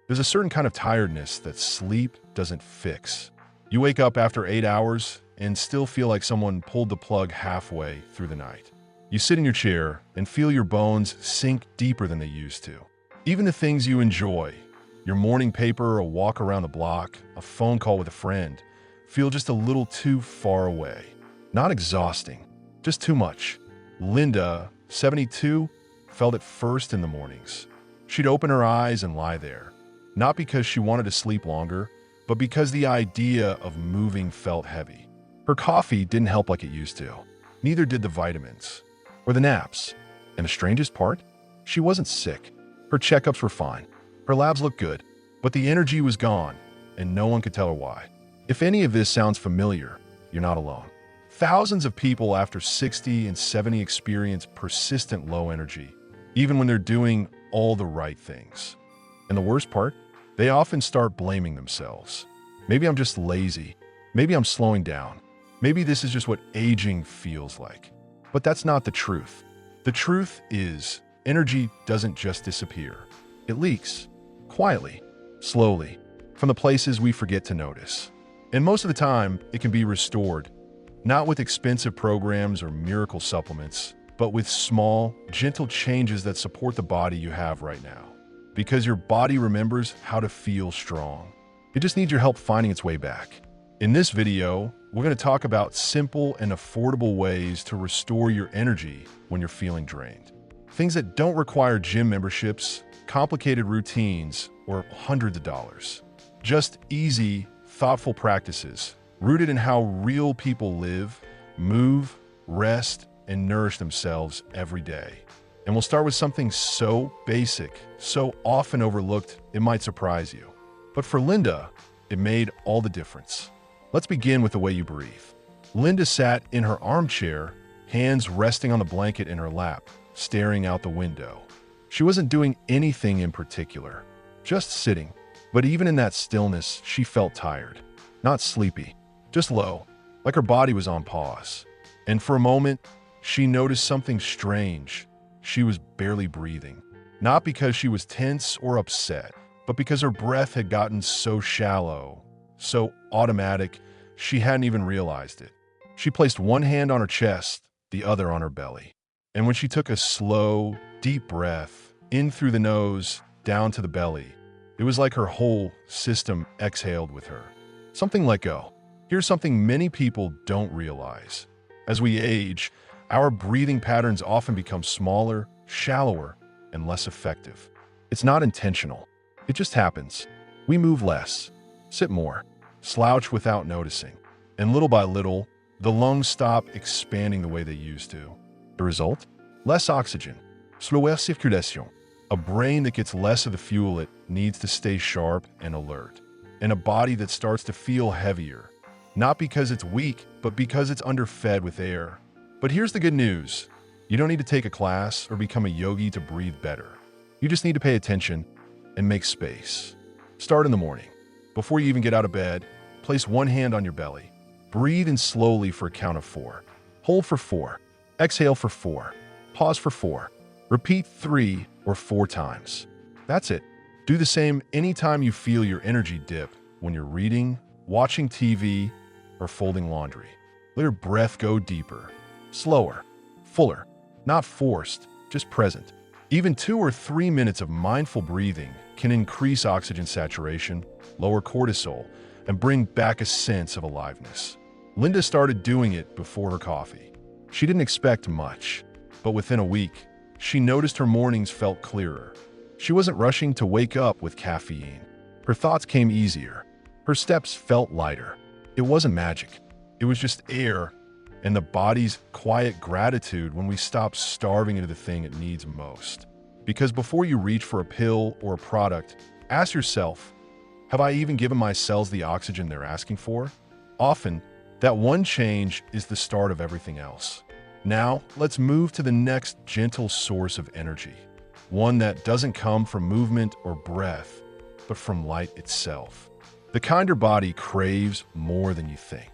There's a certain kind of tiredness that sleep doesn't fix. You wake up after 8 hours and still feel like someone pulled the plug halfway through the night. You sit in your chair and feel your bones sink deeper than they used to. Even the things you enjoy, your morning paper, a walk around the block, a phone call with a friend, feel just a little too far away. Not exhausting, just too much. Linda, 72, felt it first in the mornings. She'd open her eyes and lie there, not because she wanted to sleep longer, but because the idea of moving felt heavy. Her coffee didn't help like it used to. Neither did the vitamins or the naps. And the strangest part? She wasn't sick. Her checkups were fine. Her labs looked good, but the energy was gone, and no one could tell her why. If any of this sounds familiar, you're not alone. Thousands of people after 60 and 70 experience persistent low energy, even when they're doing all the right things. And the worst part? They often start blaming themselves. Maybe I'm just lazy. Maybe I'm slowing down. Maybe this is just what aging feels like. But that's not the truth. The truth is, energy doesn't just disappear. It leaks, quietly, slowly, from the places we forget to notice. And most of the time, it can be restored, not with expensive programs or miracle supplements, but with small, gentle changes that support the body you have right now. Because your body remembers how to feel strong. It just needs your help finding its way back. In this video, we're going to talk about simple and affordable ways to restore your energy when you're feeling drained. Things that don't require gym memberships, complicated routines, or hundreds of dollars. Just easy, thoughtful practices rooted in how real people live, move, rest, and nourish themselves every day. And we'll start with something so basic, so often overlooked, it might surprise you. But for Linda, it made all the difference. Let's begin with the way you breathe. Linda sat in her armchair, hands resting on the blanket in her lap, staring out the window. She wasn't doing anything in particular, just sitting. But even in that stillness, she felt tired. Not sleepy, just low, like her body was on pause. And for a moment, she noticed something strange. She was barely breathing. Not because she was tense or upset, but because her breath had gotten so shallow, so automatic, she hadn't even realized it. She placed one hand on her chest, the other on her belly. And when she took a slow, deep breath, in through the nose, down to the belly, it was like her whole system exhaled with her. Something let go. Here's something many people don't realize. As we age, our breathing patterns often become smaller, shallower, and less effective. It's not intentional. It just happens. We move less, sit more, slouch without noticing. And little by little, the lungs stop expanding the way they used to. The result? Less oxygen, slower circulation, a brain that gets less of the fuel it needs to stay sharp and alert, and a body that starts to feel heavier, not because it's weak, but because it's underfed with air. But here's the good news. You don't need to take a class or become a yogi to breathe better. You just need to pay attention and make space. Start in the morning. Before you even get out of bed, place one hand on your belly. Breathe in slowly for a count of 4. Hold for 4. Exhale for 4. Pause for 4. Repeat 3 or 4 times. That's it. Do the same anytime you feel your energy dip, when you're reading, watching TV, or folding laundry. Let your breath go deeper, slower, fuller, not forced, just present. Even 2 or 3 minutes of mindful breathing can increase oxygen saturation, lower cortisol, and bring back a sense of aliveness. Linda started doing it before her coffee. She didn't expect much, but within a week, she noticed her mornings felt clearer. She wasn't rushing to wake up with caffeine. Her thoughts came easier. Her steps felt lighter. It wasn't magic. It was just air and the body's quiet gratitude when we stop starving into the thing it needs most. Because before you reach for a pill or a product, ask yourself, have I even given my cells the oxygen they're asking for? Often, that one change is the start of everything else. Now, let's move to the next gentle source of energy. One that doesn't come from movement or breath, but from light itself. The kind your body craves more than you think.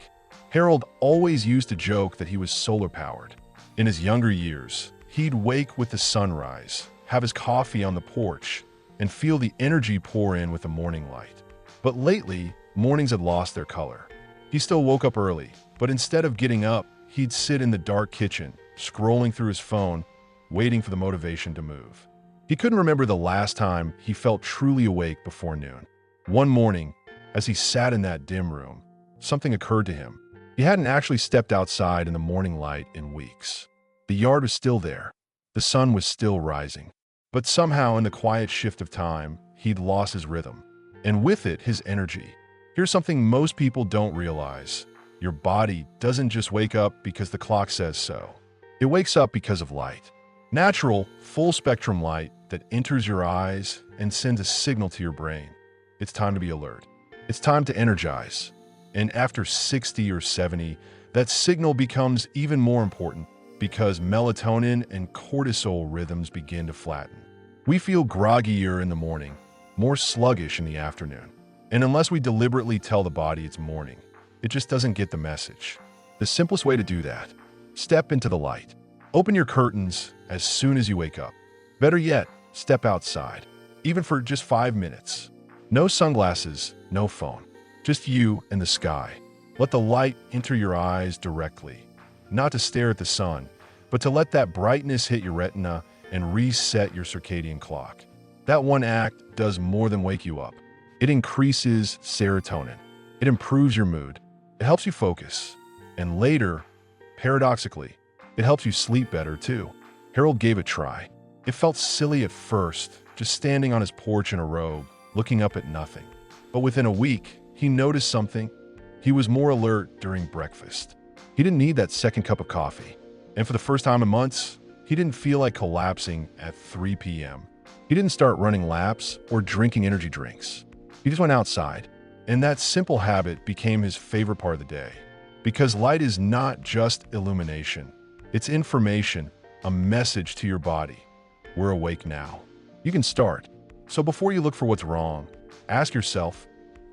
Harold always used to joke that he was solar-powered. In his younger years, he'd wake with the sunrise, have his coffee on the porch, and feel the energy pour in with the morning light. But lately, mornings had lost their color. He still woke up early, but instead of getting up, he'd sit in the dark kitchen, scrolling through his phone, waiting for the motivation to move. He couldn't remember the last time he felt truly awake before noon. One morning, as he sat in that dim room, something occurred to him. He hadn't actually stepped outside in the morning light in weeks. The yard was still there. The sun was still rising. But somehow, in the quiet shift of time, he'd lost his rhythm. And with it, his energy. Here's something most people don't realize. Your body doesn't just wake up because the clock says so. It wakes up because of light. Natural, full-spectrum light that enters your eyes and sends a signal to your brain. It's time to be alert. It's time to energize. And after 60 or 70, that signal becomes even more important because melatonin and cortisol rhythms begin to flatten. We feel groggier in the morning, more sluggish in the afternoon. And unless we deliberately tell the body it's morning, it just doesn't get the message. The simplest way to do that: step into the light. Open your curtains as soon as you wake up. Better yet, step outside, even for just 5 minutes. No sunglasses, no phone, just you and the sky. Let the light enter your eyes directly, not to stare at the sun, but to let that brightness hit your retina and reset your circadian clock. That one act does more than wake you up. It increases serotonin. It improves your mood. It helps you focus. And later, paradoxically, it helps you sleep better too. Harold gave it a try. It felt silly at first, just standing on his porch in a robe, looking up at nothing. But within a week, he noticed something. He was more alert during breakfast. He didn't need that second cup of coffee. And for the first time in months, he didn't feel like collapsing at 3 p.m. He didn't start running laps or drinking energy drinks. He just went outside. And that simple habit became his favorite part of the day. Because light is not just illumination. It's information, a message to your body. We're awake now. You can start. So before you look for what's wrong, ask yourself,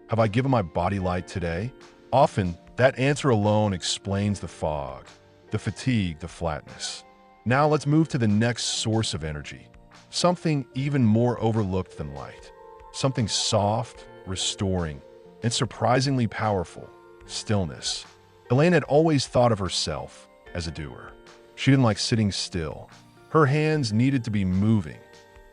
have I given my body light today? Often, that answer alone explains the fog, the fatigue, the flatness. Now let's move to the next source of energy. Something even more overlooked than light. Something soft, restoring, and surprisingly powerful: stillness. Elaine had always thought of herself as a doer. She didn't like sitting still. Her hands needed to be moving,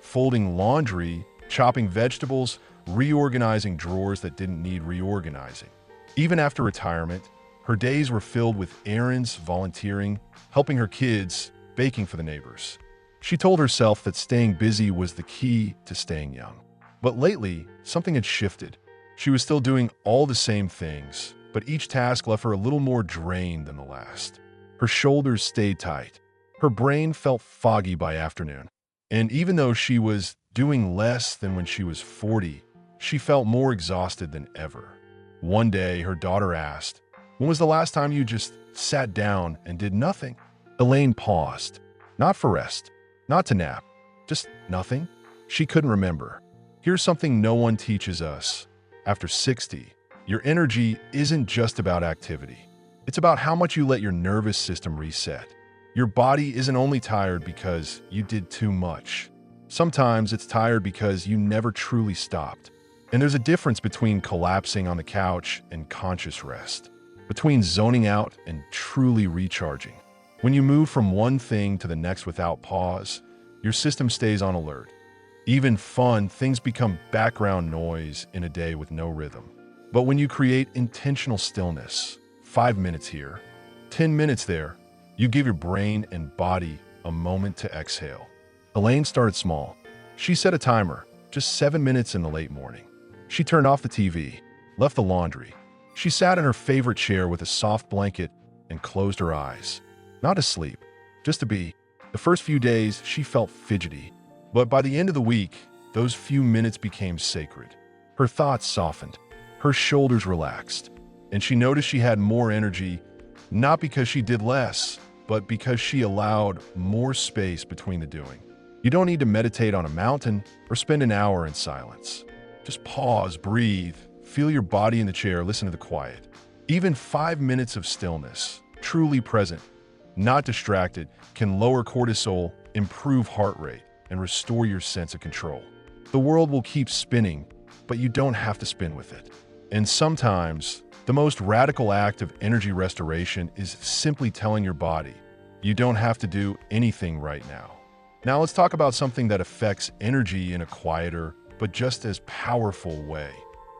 folding laundry, chopping vegetables, reorganizing drawers that didn't need reorganizing. Even after retirement, her days were filled with errands, volunteering, helping her kids, baking for the neighbors. She told herself that staying busy was the key to staying young. But lately, something had shifted. She was still doing all the same things, but each task left her a little more drained than the last. Her shoulders stayed tight. Her brain felt foggy by afternoon. And even though she was doing less than when she was 40, she felt more exhausted than ever. One day, her daughter asked, "When was the last time you just sat down and did nothing?" Elaine paused. Not for rest, not to nap, just nothing. She couldn't remember. Here's something no one teaches us. After 60, your energy isn't just about activity. It's about how much you let your nervous system reset. Your body isn't only tired because you did too much. Sometimes it's tired because you never truly stopped. And there's a difference between collapsing on the couch and conscious rest, between zoning out and truly recharging. When you move from one thing to the next without pause, your system stays on alert. Even fun things become background noise in a day with no rhythm. But when you create intentional stillness, 5 minutes here, 10 minutes there, you give your brain and body a moment to exhale. Elaine started small. She set a timer, just 7 minutes in the late morning. She turned off the TV, left the laundry. She sat in her favorite chair with a soft blanket and closed her eyes. Not to sleep, just to be. The first few days, she felt fidgety. But by the end of the week, those few minutes became sacred. Her thoughts softened. Her shoulders relaxed. And she noticed she had more energy, not because she did less, but because she allowed more space between the doing. You don't need to meditate on a mountain or spend an hour in silence. Just pause, breathe, feel your body in the chair, listen to the quiet. Even 5 minutes of stillness, truly present, not distracted, can lower cortisol, improve heart rate, and restore your sense of control. The world will keep spinning, but you don't have to spin with it. And sometimes, the most radical act of energy restoration is simply telling your body, you don't have to do anything right now. Now let's talk about something that affects energy in a quieter, but just as powerful way.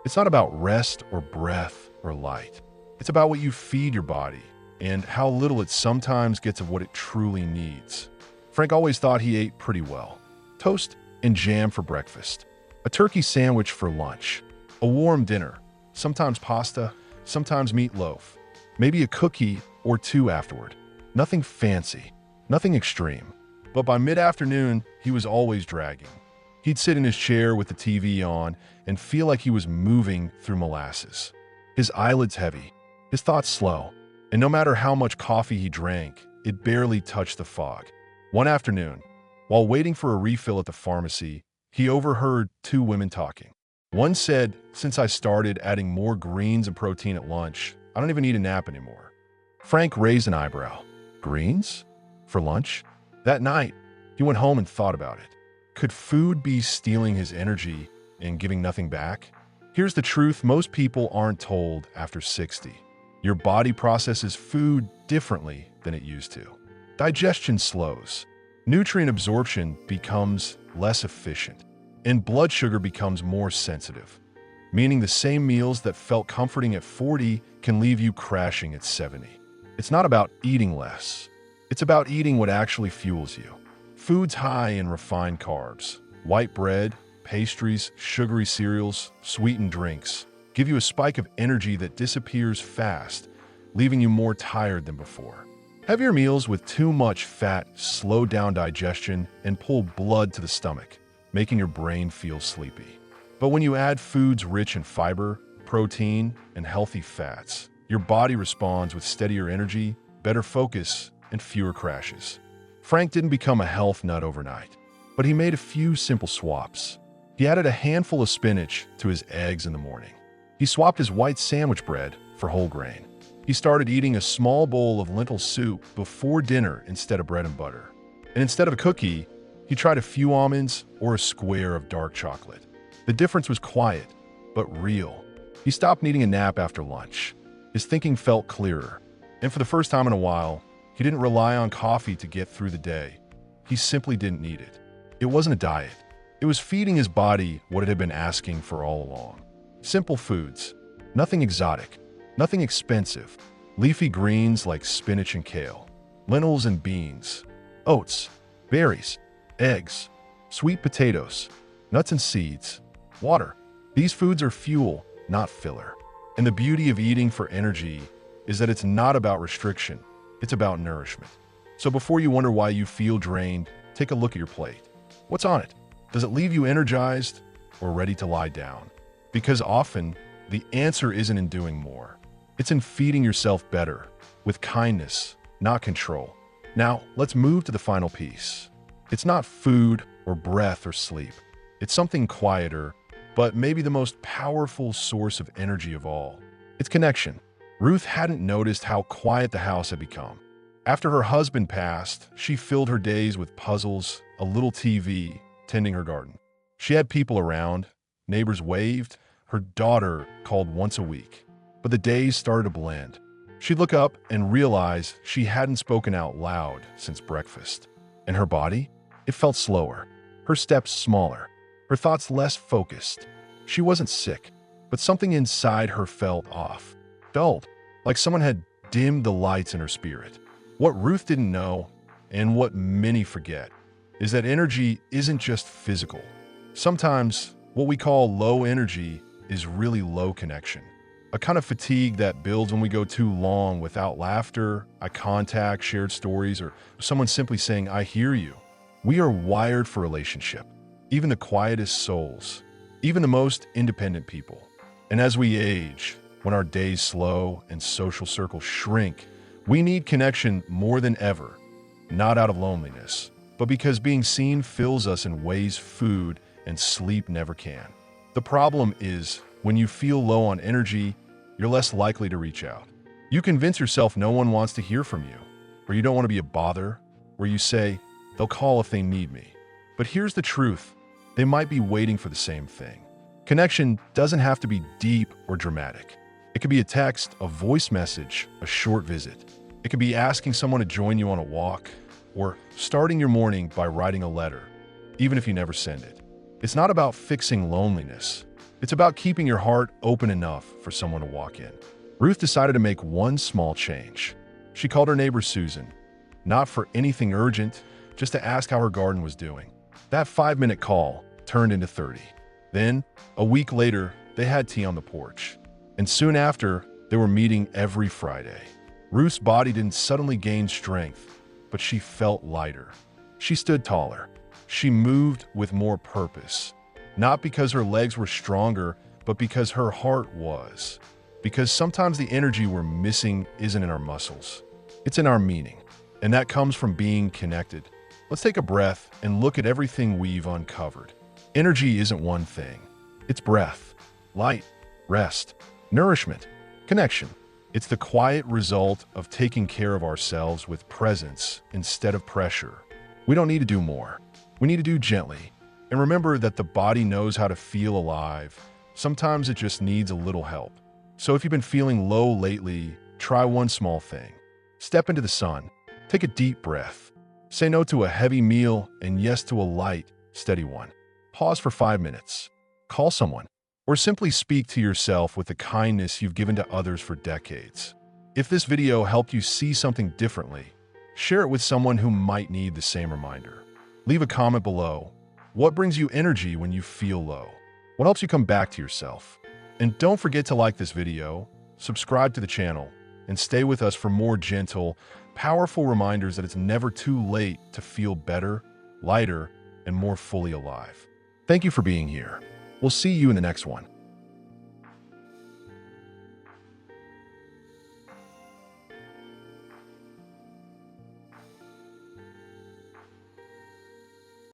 It's not about rest or breath or light. It's about what you feed your body and how little it sometimes gets of what it truly needs. Frank always thought he ate pretty well. Toast and jam for breakfast, a turkey sandwich for lunch, a warm dinner, sometimes pasta, sometimes meatloaf, maybe a cookie or two afterward. Nothing fancy, nothing extreme. But by mid-afternoon, he was always dragging. He'd sit in his chair with the TV on and feel like he was moving through molasses. His eyelids heavy, his thoughts slow, and no matter how much coffee he drank, it barely touched the fog. One afternoon, while waiting for a refill at the pharmacy, he overheard two women talking. One said, "Since I started adding more greens and protein at lunch, I don't even need a nap anymore." Frank raised an eyebrow. Greens? For lunch? That night, he went home and thought about it. Could food be stealing his energy and giving nothing back? Here's the truth most people aren't told after 60. Your body processes food differently than it used to. Digestion slows, nutrient absorption becomes less efficient, and blood sugar becomes more sensitive, meaning the same meals that felt comforting at 40 can leave you crashing at 70. It's not about eating less. It's about eating what actually fuels you. Foods high in refined carbs, white bread, pastries, sugary cereals, sweetened drinks give you a spike of energy that disappears fast, leaving you more tired than before. Heavier meals with too much fat slow down digestion and pull blood to the stomach, making your brain feel sleepy. But when you add foods rich in fiber, protein, and healthy fats, your body responds with steadier energy, better focus, and fewer crashes. Frank didn't become a health nut overnight, but he made a few simple swaps. He added a handful of spinach to his eggs in the morning. He swapped his white sandwich bread for whole grain. He started eating a small bowl of lentil soup before dinner instead of bread and butter. And instead of a cookie, he tried a few almonds or a square of dark chocolate. The difference was quiet, but real. He stopped needing a nap after lunch. His thinking felt clearer. And for the first time in a while, he didn't rely on coffee to get through the day. He simply didn't need it. It wasn't a diet. It was feeding his body what it had been asking for all along. Simple foods, nothing exotic, nothing expensive. Leafy greens like spinach and kale, lentils and beans, oats, berries, eggs, sweet potatoes, nuts and seeds, water. These foods are fuel, not filler. And the beauty of eating for energy is that it's not about restriction, it's about nourishment. So before you wonder why you feel drained, take a look at your plate. What's on it? Does it leave you energized or ready to lie down? Because often, the answer isn't in doing more. It's in feeding yourself better, with kindness, not control. Now, let's move to the final piece. It's not food or breath or sleep. It's something quieter, but maybe the most powerful source of energy of all. It's connection. Ruth hadn't noticed how quiet the house had become. After her husband passed, she filled her days with puzzles, a little TV, tending her garden. She had people around, neighbors waved, her daughter called once a week. But the days started to blend. She'd look up and realize she hadn't spoken out loud since breakfast. And her body? It felt slower, her steps smaller, her thoughts less focused. She wasn't sick, but something inside her felt off, dulled, like someone had dimmed the lights in her spirit. What Ruth didn't know, and what many forget, is that energy isn't just physical. Sometimes, what we call low energy is really low connection. A kind of fatigue that builds when we go too long without laughter, eye contact, shared stories, or someone simply saying, "I hear you." We are wired for relationship, even the quietest souls, even the most independent people. And as we age, when our days slow and social circles shrink, we need connection more than ever, not out of loneliness, but because being seen fills us in ways food and sleep never can. The problem is, when you feel low on energy, you're less likely to reach out. You convince yourself no one wants to hear from you, or you don't want to be a bother, or you say, "They'll call if they need me." But here's the truth. they might be waiting for the same thing. Connection doesn't have to be deep or dramatic. It could be a text, a voice message, a short visit. It could be asking someone to join you on a walk, or starting your morning by writing a letter, even if you never send it. It's not about fixing loneliness. It's about keeping your heart open enough for someone to walk in. Ruth decided to make one small change. She called her neighbor Susan, not for anything urgent, just to ask how her garden was doing. That 5-minute call turned into 30. Then, a week later, they had tea on the porch. And soon after, they were meeting every Friday. Ruth's body didn't suddenly gain strength, but she felt lighter. She stood taller. She moved with more purpose. Not because her legs were stronger, but because her heart was. Because sometimes the energy we're missing isn't in our muscles. It's in our meaning. And that comes from being connected. Let's take a breath and look at everything we've uncovered. Energy isn't one thing. It's breath, light, rest, nourishment, connection. It's the quiet result of taking care of ourselves with presence instead of pressure. We don't need to do more. We need to do gently. And remember that the body knows how to feel alive. Sometimes it just needs a little help. So if you've been feeling low lately, try one small thing. Step into the sun. Take a deep breath. Say no to a heavy meal and yes to a light, steady one. Pause for 5 minutes. Call someone. Or simply speak to yourself with the kindness you've given to others for decades. If this video helped you see something differently, share it with someone who might need the same reminder. Leave a comment below. What brings you energy when you feel low? What helps you come back to yourself? And don't forget to like this video, subscribe to the channel, and stay with us for more gentle, powerful reminders that it's never too late to feel better, lighter, and more fully alive. Thank you for being here. We'll see you in the next one.